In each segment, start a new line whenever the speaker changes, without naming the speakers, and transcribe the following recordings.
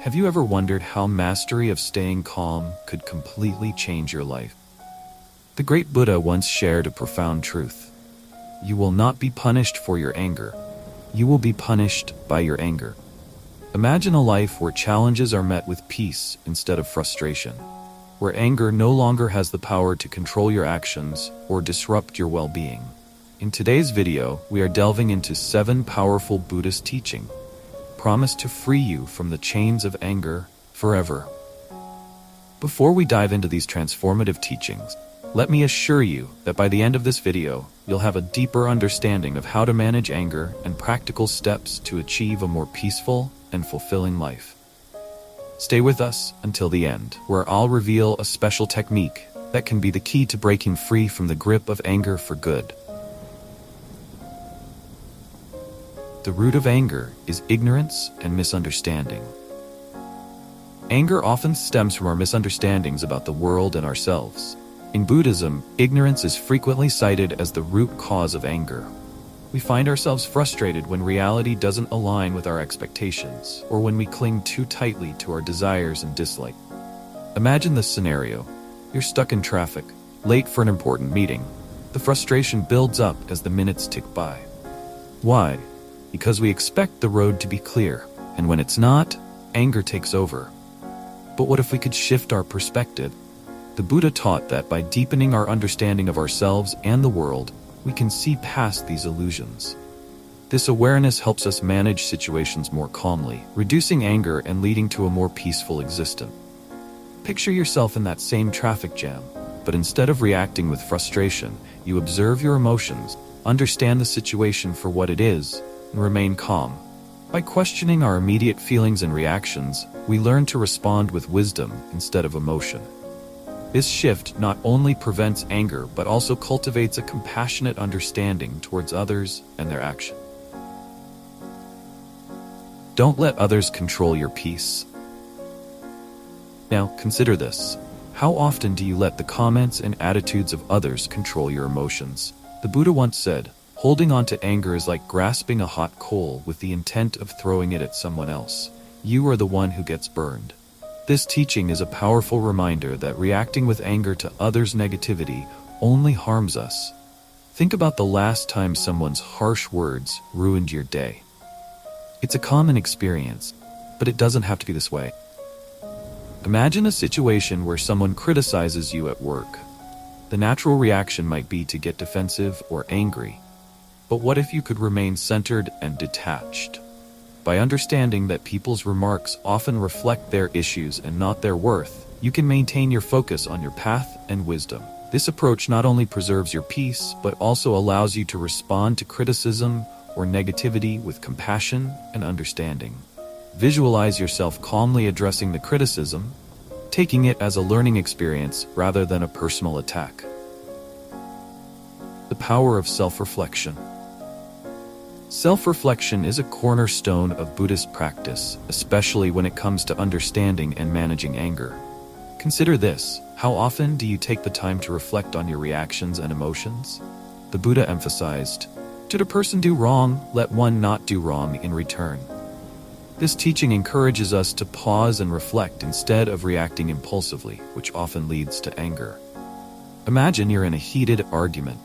Have you ever wondered how mastery of staying calm could completely change your life? The great Buddha once shared a profound truth. You will not be punished for your anger. You will be punished by your anger. Imagine a life where challenges are met with peace instead of frustration, where anger no longer has the power to control your actions or disrupt your well-being. In today's video, we are delving into 7 powerful Buddhist teachings promise to free you from the chains of anger forever. Before we dive into these transformative teachings, let me assure you that by the end of this video, you'll have a deeper understanding of how to manage anger and practical steps to achieve a more peaceful and fulfilling life. Stay with us until the end, where I'll reveal a special technique that can be the key to breaking free from the grip of anger for good. The root of anger is ignorance and misunderstanding. Anger often stems from our misunderstandings about the world and ourselves. In Buddhism, ignorance is frequently cited as the root cause of anger. We find ourselves frustrated when reality doesn't align with our expectations, or when we cling too tightly to our desires and dislikes. Imagine this scenario. You're stuck in traffic, late for an important meeting. The frustration builds up as the minutes tick by. Why? Because we expect the road to be clear, and when it's not, anger takes over. But what if we could shift our perspective? The Buddha taught that by deepening our understanding of ourselves and the world, we can see past these illusions. This awareness helps us manage situations more calmly, reducing anger and leading to a more peaceful existence. Picture yourself in that same traffic jam, but instead of reacting with frustration, you observe your emotions, understand the situation for what it is, and remain calm. By questioning our immediate feelings and reactions, we learn to respond with wisdom instead of emotion. This shift not only prevents anger but also cultivates a compassionate understanding towards others and their actions. Don't let others control your peace. Now, consider this. How often do you let the comments and attitudes of others control your emotions? The Buddha once said, "Holding on to anger is like grasping a hot coal with the intent of throwing it at someone else. You are the one who gets burned." This teaching is a powerful reminder that reacting with anger to others' negativity only harms us. Think about the last time someone's harsh words ruined your day. It's a common experience, but it doesn't have to be this way. Imagine a situation where someone criticizes you at work. The natural reaction might be to get defensive or angry. But what if you could remain centered and detached? By understanding that people's remarks often reflect their issues and not their worth, you can maintain your focus on your path and wisdom. This approach not only preserves your peace, but also allows you to respond to criticism or negativity with compassion and understanding. Visualize yourself calmly addressing the criticism, taking it as a learning experience rather than a personal attack. The power of self-reflection. Self-reflection is a cornerstone of Buddhist practice, especially when it comes to understanding and managing anger. Consider this: how often do you take the time to reflect on your reactions and emotions? The Buddha emphasized, "Did a person do wrong, let one not do wrong in return." This teaching encourages us to pause and reflect instead of reacting impulsively, which often leads to anger. Imagine you're in a heated argument.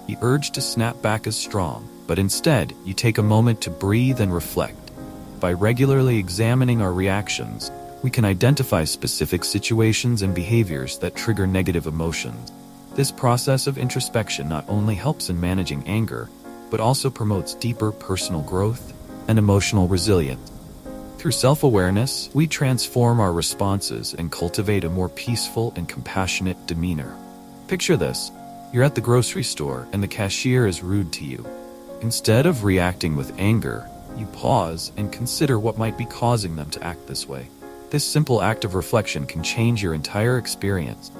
The urge to snap back is strong, but instead, you take a moment to breathe and reflect. By regularly examining our reactions, we can identify specific situations and behaviors that trigger negative emotions. This process of introspection not only helps in managing anger, but also promotes deeper personal growth and emotional resilience. Through self-awareness, we transform our responses and cultivate a more peaceful and compassionate demeanor. Picture this. You're at the grocery store and the cashier is rude to you. Instead of reacting with anger, you pause and consider what might be causing them to act this way. This simple act of reflection can change your entire experience,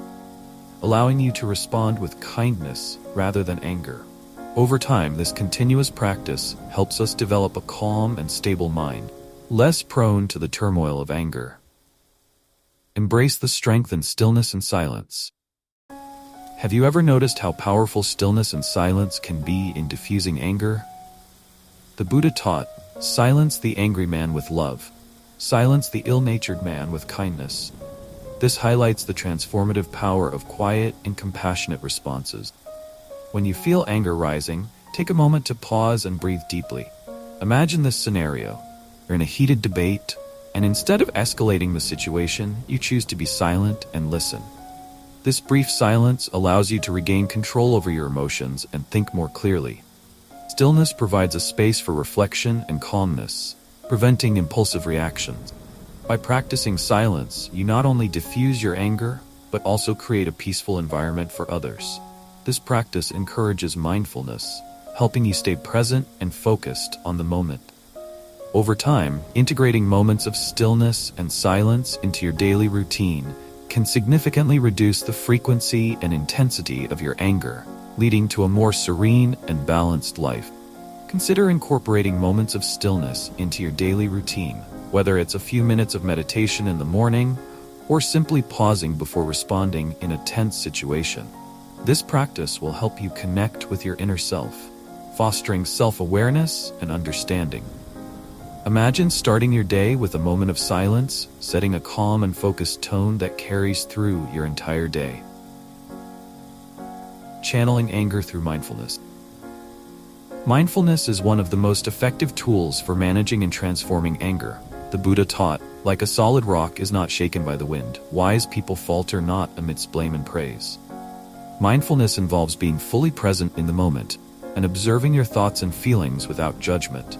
allowing you to respond with kindness rather than anger. Over time, this continuous practice helps us develop a calm and stable mind, less prone to the turmoil of anger. Embrace the strength in stillness and silence. Have you ever noticed how powerful stillness and silence can be in diffusing anger? The Buddha taught, "Silence the angry man with love." Silence the ill-natured man with kindness. This highlights the transformative power of quiet and compassionate responses. When you feel anger rising, take a moment to pause and breathe deeply. Imagine this scenario. You're in a heated debate, and instead of escalating the situation, you choose to be silent and listen. This brief silence allows you to regain control over your emotions and think more clearly. Stillness provides a space for reflection and calmness, preventing impulsive reactions. By practicing silence, you not only diffuse your anger, but also create a peaceful environment for others. This practice encourages mindfulness, helping you stay present and focused on the moment. Over time, integrating moments of stillness and silence into your daily routine can significantly reduce the frequency and intensity of your anger, leading to a more serene and balanced life. Consider incorporating moments of stillness into your daily routine, whether it's a few minutes of meditation in the morning or simply pausing before responding in a tense situation. This practice will help you connect with your inner self, fostering self-awareness and understanding. Imagine starting your day with a moment of silence, setting a calm and focused tone that carries through your entire day. Channeling anger through mindfulness. Mindfulness is one of the most effective tools for managing and transforming anger. The Buddha taught, "Like a solid rock is not shaken by the wind, wise people falter not amidst blame and praise." Mindfulness involves being fully present in the moment and observing your thoughts and feelings without judgment.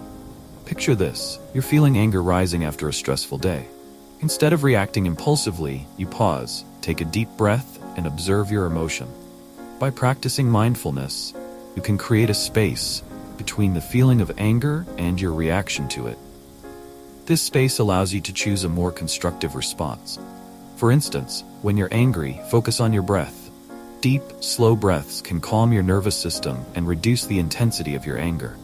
Picture this: you're feeling anger rising after a stressful day. Instead of reacting impulsively, you pause, take a deep breath, and observe your emotion. By practicing mindfulness, you can create a space between the feeling of anger and your reaction to it. This space allows you to choose a more constructive response. For instance, when you're angry, focus on your breath. Deep, slow breaths can calm your nervous system and reduce the intensity of your anger.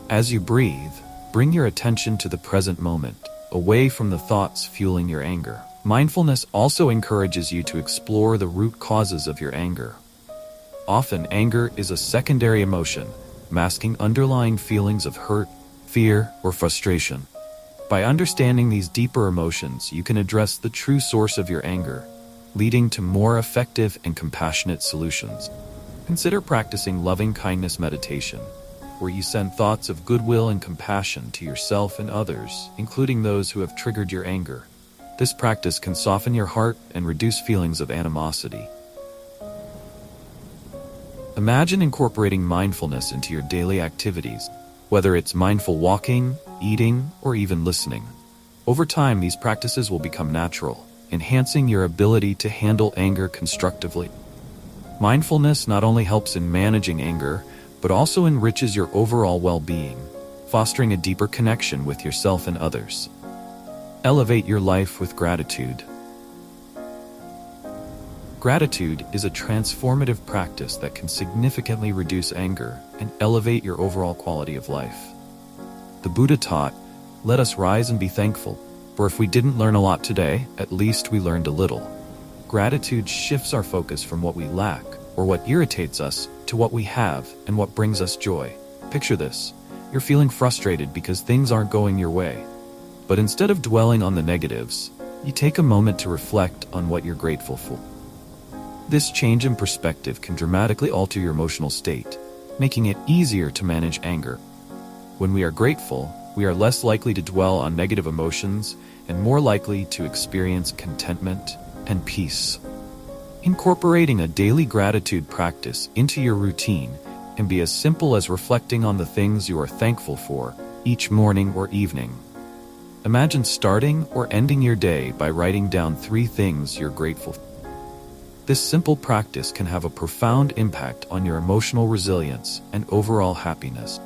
As you breathe, bring your attention to the present moment, away from the thoughts fueling your anger. Mindfulness also encourages you to explore the root causes of your anger. Often, anger is a secondary emotion, masking underlying feelings of hurt, fear, or frustration. By understanding these deeper emotions, you can address the true source of your anger, leading to more effective and compassionate solutions. Consider practicing loving-kindness meditation, where you send thoughts of goodwill and compassion to yourself and others, including those who have triggered your anger. This practice can soften your heart and reduce feelings of animosity. Imagine incorporating mindfulness into your daily activities, whether it's mindful walking, eating, or even listening. Over time, these practices will become natural, enhancing your ability to handle anger constructively. Mindfulness not only helps in managing anger, but also enriches your overall well-being, fostering a deeper connection with yourself and others. Elevate your life with gratitude. Gratitude is a transformative practice that can significantly reduce anger and elevate your overall quality of life. The Buddha taught, "Let us rise and be thankful, for if we didn't learn a lot today, at least we learned a little." Gratitude shifts our focus from what we lack or what irritates us to what we have and what brings us joy. Picture this: you're feeling frustrated because things aren't going your way. But instead of dwelling on the negatives, you take a moment to reflect on what you're grateful for. This change in perspective can dramatically alter your emotional state, making it easier to manage anger. When we are grateful, we are less likely to dwell on negative emotions and more likely to experience contentment and peace. Incorporating a daily gratitude practice into your routine can be as simple as reflecting on the things you are thankful for each morning or evening. Imagine starting or ending your day by writing down 3 things you're grateful for. This simple practice can have a profound impact on your emotional resilience and overall happiness.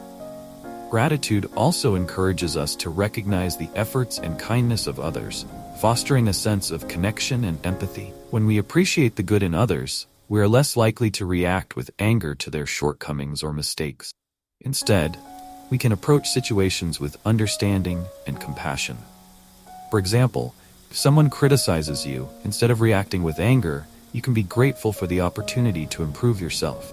Gratitude also encourages us to recognize the efforts and kindness of others, fostering a sense of connection and empathy. When we appreciate the good in others, we are less likely to react with anger to their shortcomings or mistakes. Instead, we can approach situations with understanding and compassion. For example, if someone criticizes you, instead of reacting with anger, you can be grateful for the opportunity to improve yourself.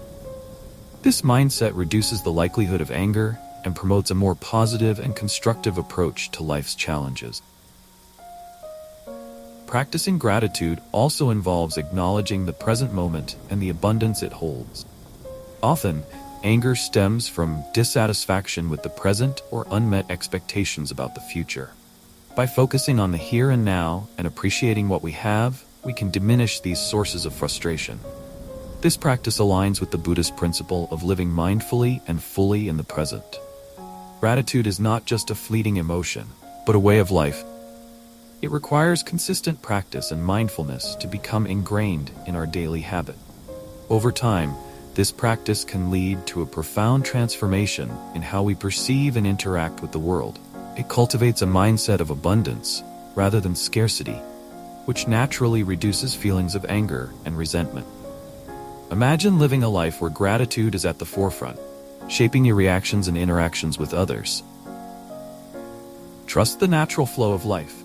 This mindset reduces the likelihood of anger and promotes a more positive and constructive approach to life's challenges. Practicing gratitude also involves acknowledging the present moment and the abundance it holds. Often, anger stems from dissatisfaction with the present or unmet expectations about the future. By focusing on the here and now and appreciating what we have, we can diminish these sources of frustration. This practice aligns with the Buddhist principle of living mindfully and fully in the present. Gratitude is not just a fleeting emotion, but a way of life. It requires consistent practice and mindfulness to become ingrained in our daily habit. Over time, this practice can lead to a profound transformation in how we perceive and interact with the world. It cultivates a mindset of abundance rather than scarcity, which naturally reduces feelings of anger and resentment. Imagine living a life where gratitude is at the forefront, shaping your reactions and interactions with others. Trust the natural flow of life.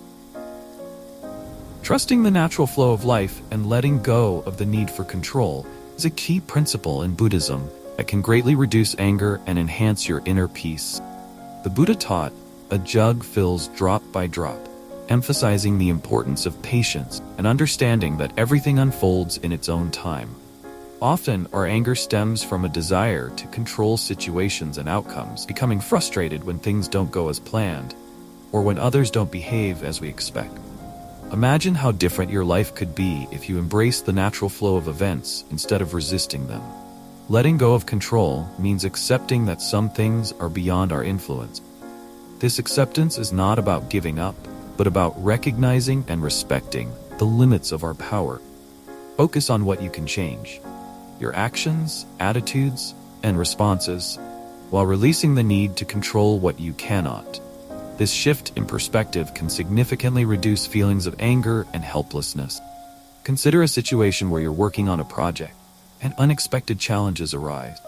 Trusting the natural flow of life and letting go of the need for control is a key principle in Buddhism that can greatly reduce anger and enhance your inner peace. The Buddha taught, "A jug fills drop by drop," emphasizing the importance of patience and understanding that everything unfolds in its own time. Often, our anger stems from a desire to control situations and outcomes, becoming frustrated when things don't go as planned, or when others don't behave as we expect. Imagine how different your life could be if you embraced the natural flow of events instead of resisting them. Letting go of control means accepting that some things are beyond our influence. This acceptance is not about giving up, but about recognizing and respecting the limits of our power. Focus on what you can change: your actions, attitudes, and responses, while releasing the need to control what you cannot. This shift in perspective can significantly reduce feelings of anger and helplessness. Consider a situation where you're working on a project and unexpected challenges arise.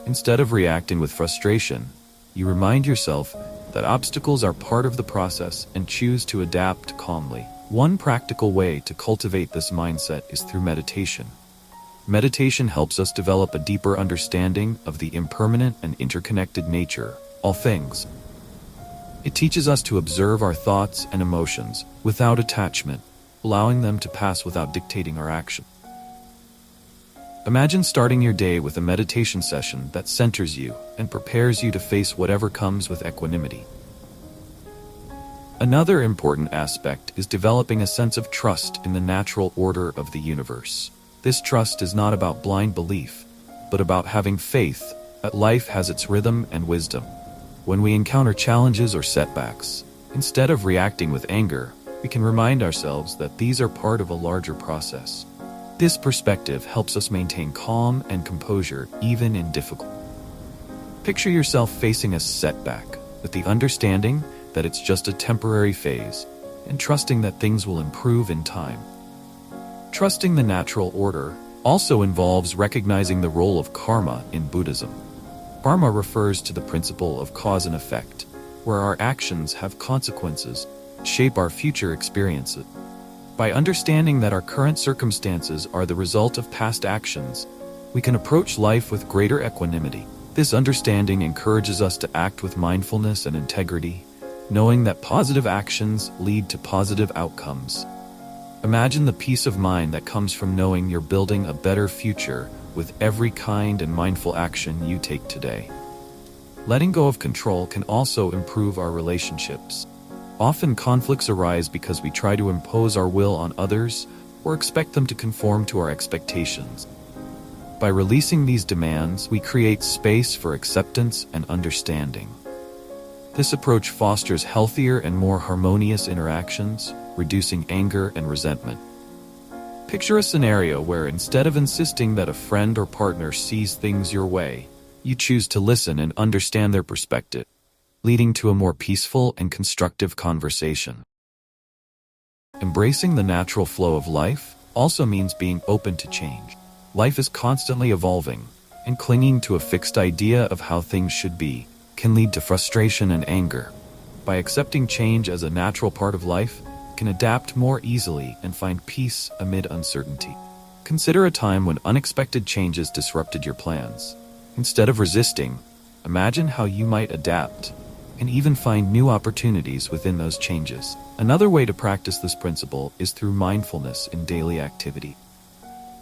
Instead of reacting with frustration, you remind yourself that obstacles are part of the process and choose to adapt calmly. One practical way to cultivate this mindset is through meditation. Meditation helps us develop a deeper understanding of the impermanent and interconnected nature of all things. It teaches us to observe our thoughts and emotions without attachment, allowing them to pass without dictating our action. Imagine starting your day with a meditation session that centers you and prepares you to face whatever comes with equanimity. Another important aspect is developing a sense of trust in the natural order of the universe. This trust is not about blind belief, but about having faith that life has its rhythm and wisdom. When we encounter challenges or setbacks, instead of reacting with anger, we can remind ourselves that these are part of a larger process. This perspective helps us maintain calm and composure even in difficult. Picture yourself facing a setback with the understanding that it's just a temporary phase and trusting that things will improve in time. Trusting the natural order also involves recognizing the role of karma in Buddhism. Karma refers to the principle of cause and effect, where our actions have consequences that shape our future experiences. By understanding that our current circumstances are the result of past actions, we can approach life with greater equanimity. This understanding encourages us to act with mindfulness and integrity, knowing that positive actions lead to positive outcomes. Imagine the peace of mind that comes from knowing you're building a better future with every kind and mindful action you take today. Letting go of control can also improve our relationships. Often conflicts arise because we try to impose our will on others or expect them to conform to our expectations. By releasing these demands, we create space for acceptance and understanding. This approach fosters healthier and more harmonious interactions, reducing anger and resentment. Picture a scenario where instead of insisting that a friend or partner sees things your way, you choose to listen and understand their perspective, leading to a more peaceful and constructive conversation. Embracing the natural flow of life also means being open to change. Life is constantly evolving, and clinging to a fixed idea of how things should be can lead to frustration and anger. By accepting change as a natural part of life, you can adapt more easily and find peace amid uncertainty. Consider a time when unexpected changes disrupted your plans. Instead of resisting, imagine how you might adapt. and even find new opportunities within those changes. Another way to practice this principle is through mindfulness in daily activity.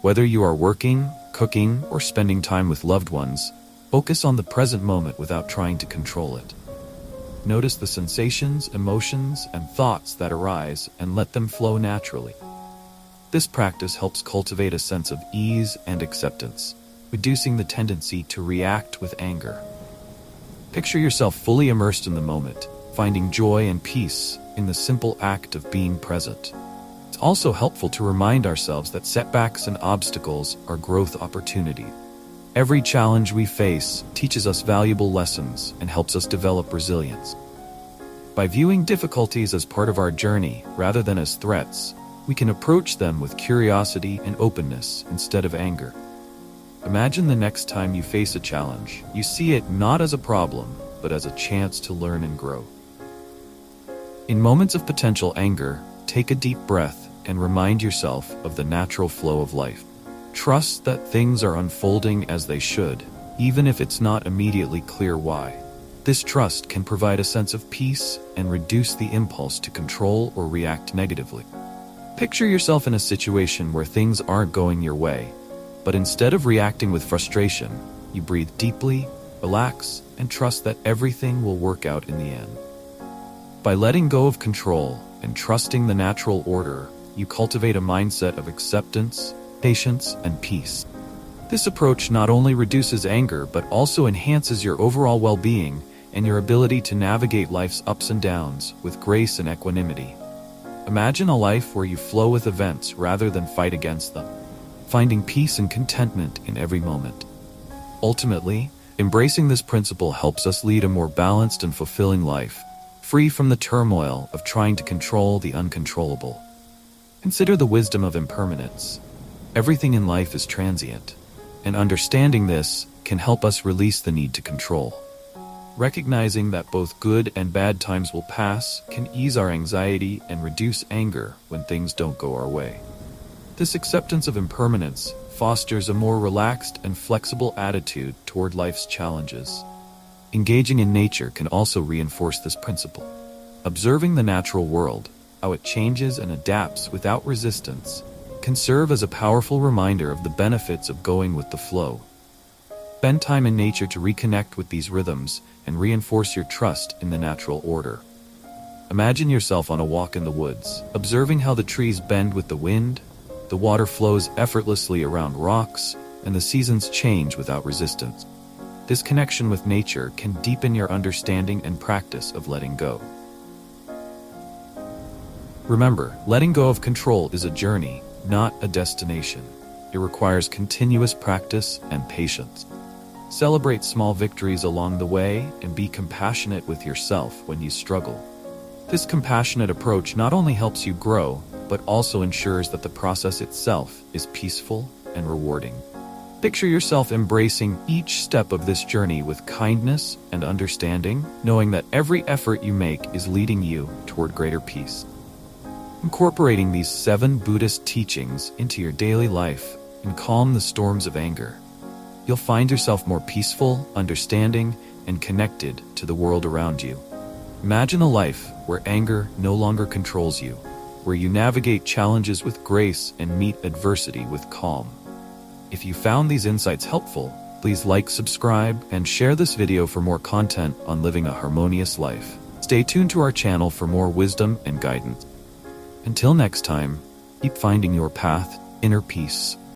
Whether you are working, cooking, or spending time with loved ones, focus on the present moment without trying to control it. Notice the sensations, emotions, and thoughts that arise and let them flow naturally. This practice helps cultivate a sense of ease and acceptance, reducing the tendency to react with anger. Picture yourself fully immersed in the moment, finding joy and peace in the simple act of being present. It's also helpful to remind ourselves that setbacks and obstacles are growth opportunities. Every challenge we face teaches us valuable lessons and helps us develop resilience. By viewing difficulties as part of our journey rather than as threats, we can approach them with curiosity and openness instead of anger. Imagine the next time you face a challenge, you see it not as a problem, but as a chance to learn and grow. In moments of potential anger, take a deep breath and remind yourself of the natural flow of life. Trust that things are unfolding as they should, even if it's not immediately clear why. This trust can provide a sense of peace and reduce the impulse to control or react negatively. Picture yourself in a situation where things aren't going your way, but instead of reacting with frustration, you breathe deeply, relax, and trust that everything will work out in the end. By letting go of control and trusting the natural order, you cultivate a mindset of acceptance, patience, and peace. This approach not only reduces anger but also enhances your overall well-being and your ability to navigate life's ups and downs with grace and equanimity. Imagine a life where you flow with events rather than fight against them, finding peace and contentment in every moment. Ultimately, embracing this principle helps us lead a more balanced and fulfilling life, free from the turmoil of trying to control the uncontrollable. Consider the wisdom of impermanence. Everything in life is transient, and understanding this can help us release the need to control. Recognizing that both good and bad times will pass can ease our anxiety and reduce anger when things don't go our way. This acceptance of impermanence fosters a more relaxed and flexible attitude toward life's challenges. Engaging in nature can also reinforce this principle. Observing the natural world, how it changes and adapts without resistance, can serve as a powerful reminder of the benefits of going with the flow. Spend time in nature to reconnect with these rhythms and reinforce your trust in the natural order. Imagine yourself on a walk in the woods, observing how the trees bend with the wind, the water flows effortlessly around rocks, and the seasons change without resistance. This connection with nature can deepen your understanding and practice of letting go. Remember, letting go of control is a journey, not a destination. It requires continuous practice and patience. Celebrate small victories along the way and be compassionate with yourself when you struggle. This compassionate approach not only helps you grow, but also ensures that the process itself is peaceful and rewarding. Picture yourself embracing each step of this journey with kindness and understanding, knowing that every effort you make is leading you toward greater peace. Incorporating these 7 Buddhist teachings into your daily life can calm the storms of anger. You'll find yourself more peaceful, understanding, and connected to the world around you. Imagine a life where anger no longer controls you, where you navigate challenges with grace and meet adversity with calm. If you found these insights helpful, please like, subscribe, and share this video for more content on living a harmonious life. Stay tuned to our channel for more wisdom and guidance. Until next time, keep finding your path, inner peace.